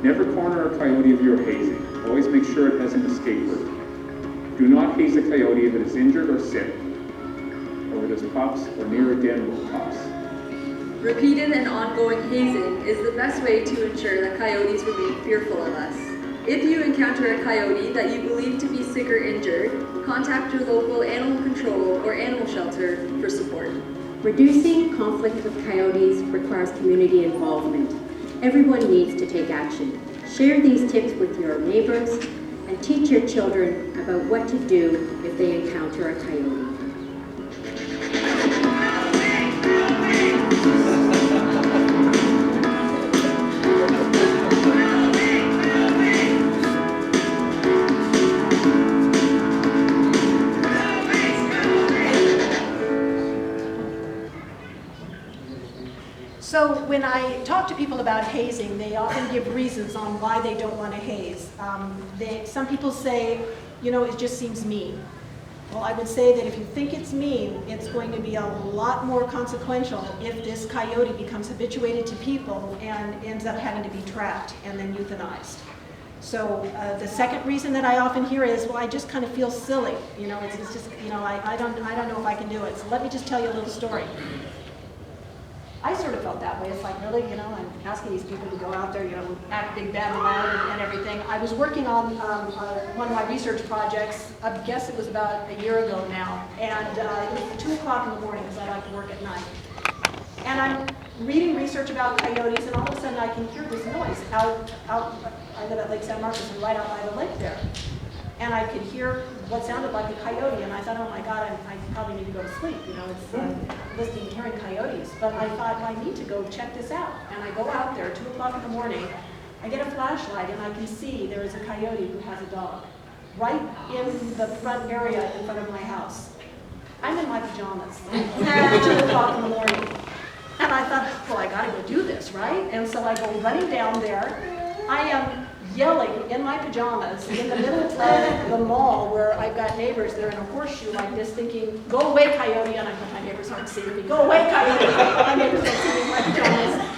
Never corner a coyote if you're hazing. Always make sure it has an escape route. Do not haze a coyote if it is injured or sick, or it is pups or near a den with pups. Repeated and ongoing hazing is the best way to ensure that coyotes remain fearful of us. If you encounter a coyote that you believe to be sick or injured, contact your local animal control or animal shelter for support. Reducing conflict with coyotes requires community involvement. Everyone needs to take action. Share these tips with your neighbors and teach your children about what to do if they encounter a coyote. So when I talk to people about hazing, they often give reasons on why they don't want to haze. Some people say, you know, it just seems mean. Well, I would say that if you think it's mean, it's going to be a lot more consequential if this coyote becomes habituated to people and ends up having to be trapped and then euthanized. So the second reason that I often hear is, well, I just kind of feel silly. You know, it's just, you know, I don't know if I can do it. So let me just tell you a little story. I sort of felt that way. It's like, really, you know, I'm asking these people to go out there, you know, act big, bad, and loud and everything. I was working on one of my research projects. I guess it was about a year ago now. And it was 2 o'clock in the morning because I like to work at night. And I'm reading research about coyotes, and all of a sudden I can hear this noise out. I live at Lake San Marcos and right out by the lake there. And I could hear what sounded like a coyote, and I thought, oh my God, I probably need to go to sleep. You know, it's listening and hearing coyotes. But I thought, well, I need to go check this out. And I go out there, 2 o'clock in the morning. I get a flashlight, and I can see there is a coyote who has a dog right in the front area in front of my house. I'm in my pajamas at 2 o'clock in the morning. And I thought, well, I got to go do this, right? And so I go running down there. I am yelling in my pajamas in the middle of the mall where I've got neighbors that are in a horseshoe like this thinking, go away, coyote, and I hope my neighbors aren't seeing me, go away, coyote, my neighbors aren't seeing me in my pajamas.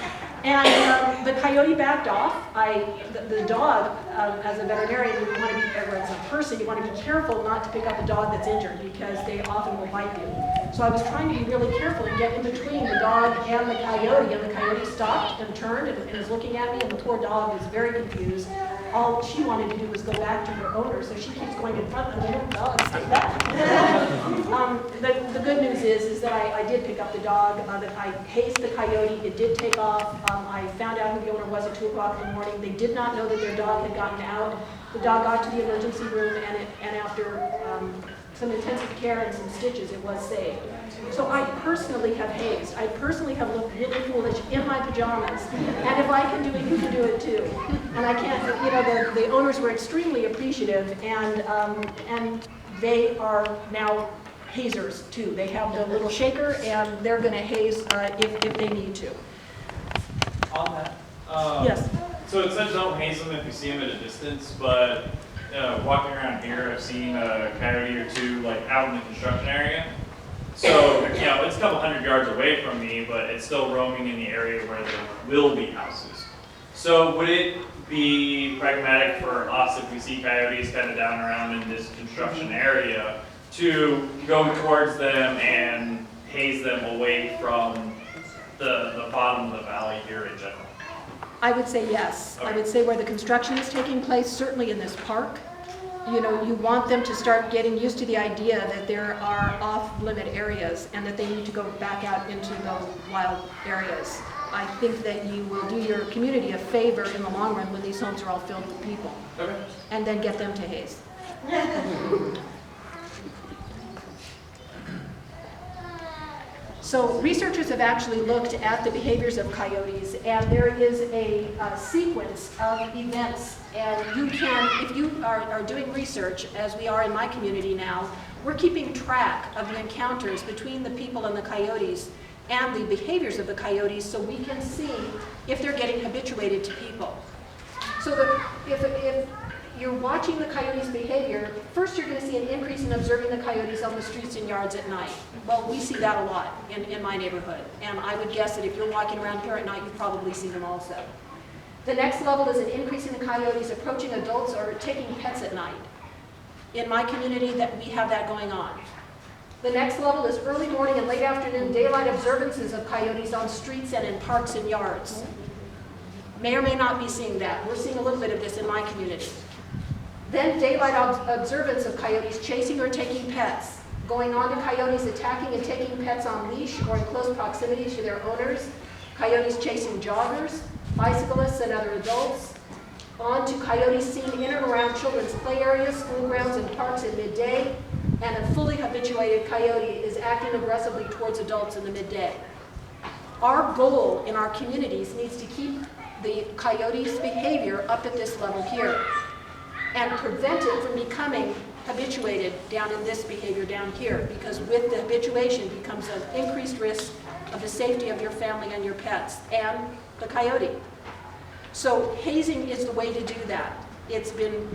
And the coyote backed off. The dog, as a veterinarian, you want to be, or as a person, you want to be careful not to pick up a dog that's injured because they often will bite you. So I was trying to be really careful and get in between the dog and the coyote stopped and turned and was looking at me, and the poor dog was very confused. All she wanted to do was go back to her owner, so she keeps going in front, and the little dog stayed back. The good news is that I did pick up the dog, that I hazed the coyote, it did take off. I found out who the owner was at 2 o'clock in the morning. They did not know that their dog had gotten out. The dog got to the emergency room, and after some intensive care and some stitches, it was saved. So I personally have hazed. I personally have looked really foolish in my pajamas. And if I can do it, you can do it too. And I can't, you know, the owners were extremely appreciative, and they are now hazers too. They have the little shaker, and they're going to haze if they need to. On that, Yes. so it says don't haze them if you see them at a distance, but walking around here, I've seen a coyote or two like out in the construction area. So, you know, it's a couple hundred yards away from me, but it's still roaming in the area where there will be houses. So would it be pragmatic for us, if we see coyotes kind of down around in this construction area, to go towards them and haze them away from the bottom of the valley here in general? I would say yes. Okay. I would say where the construction is taking place, certainly in this park, you know, you want them to start getting used to the idea that there are off-limit areas and that they need to go back out into those wild areas. I think that you will do your community a favor in the long run when these homes are all filled with people. Okay. And then get them to haze. So researchers have actually looked at the behaviors of coyotes, and there is a sequence of events. And you can, if you are doing research, as we are in my community now, we're keeping track of the encounters between the people and the coyotes and the behaviors of the coyotes, so we can see if they're getting habituated to people. So if you're watching the coyotes' behavior, first you're going to see an increase in observing the coyotes on the streets and yards at night. Well, we see that a lot in my neighborhood. And I would guess that if you're walking around here at night, you probably see them also. The next level is an increase in the coyotes approaching adults or taking pets at night. In my community, that we have that going on. The next level is early morning and late afternoon daylight observances of coyotes on streets and in parks and yards. May or may not be seeing that. We're seeing a little bit of this in my community. Then daylight observance of coyotes chasing or taking pets. Going on to coyotes attacking and taking pets on leash or in close proximity to their owners. Coyotes chasing joggers, bicyclists, and other adults. On to coyotes seen in and around children's play areas, school grounds, and parks at midday. And a fully habituated coyote is acting aggressively towards adults in the midday. Our goal in our communities needs to keep the coyote's behavior up at this level here and prevent it from becoming habituated down in this behavior down here, because with the habituation becomes an increased risk of the safety of your family and your pets and the coyote. So hazing is the way to do that. It's been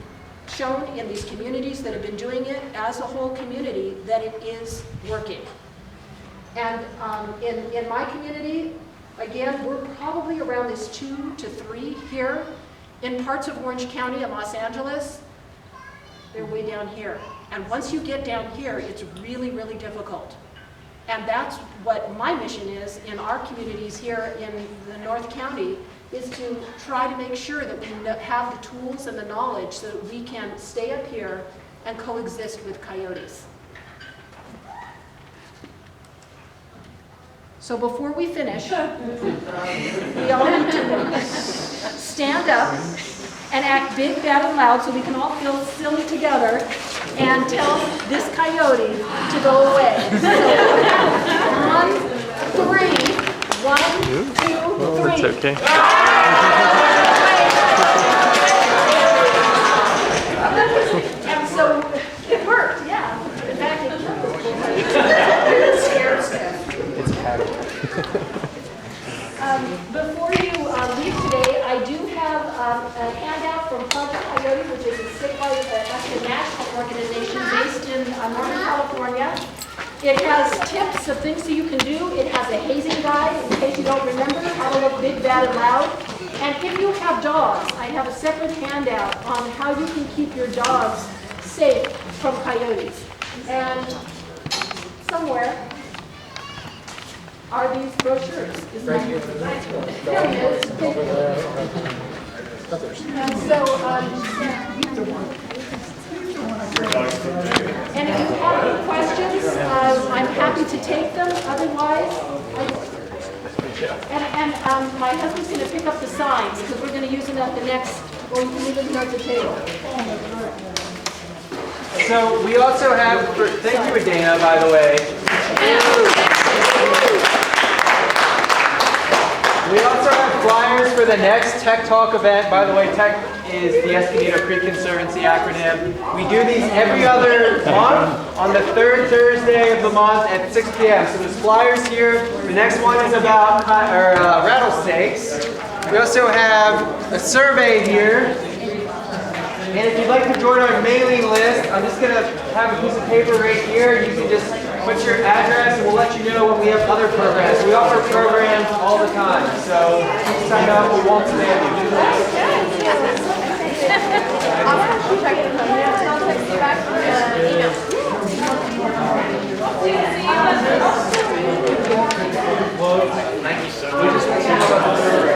shown in these communities that have been doing it as a whole community that it is working. And in my community, again, we're probably around this 2 to 3 here. In parts of Orange County and Los Angeles, they're way down here. And once you get down here, it's really, really difficult. And that's what my mission is in our communities here in the North County, is to try to make sure that we have the tools and the knowledge so that we can stay up here and coexist with coyotes. So before we finish, we all need to stand up and act big, bad, and loud so we can all feel silly together and tell this coyote to go away. So, 1, 3. 1, 2, 3. That's okay. And so it worked, yeah. In fact, it scared them. It's padded. Before you leave today, I do have a handout from Project Coyote, which is a statewide national organization based in Northern California. It has tips of things that you can do. It has a hazing guide in case you don't remember how to look big, bad, and loud. And if you have dogs, I have a separate handout on how you can keep your dogs safe from coyotes. And somewhere are these brochures. Right here. There it is. And so, and if you have any questions, I'm happy to take them. Otherwise, my husband's going to pick up the signs because we're going to use them at the next, or you can leave them at the table. So we also have, thank you Adena, by the way. We also have flyers for the next TECC Talk event. By the way, TECC is the Escondido Creek Conservancy acronym. We do these every other month on the 3rd Thursday of the month at 6 p.m. So there's flyers here. The next one is about rattlesnakes. We also have a survey here. And if you'd like to join our mailing list, I'm just going to have a piece of paper right here. You can just put your address and we'll let you know when we have other programs. We offer programs all the time. So sign up, we won't spam you. Well, thank you so much.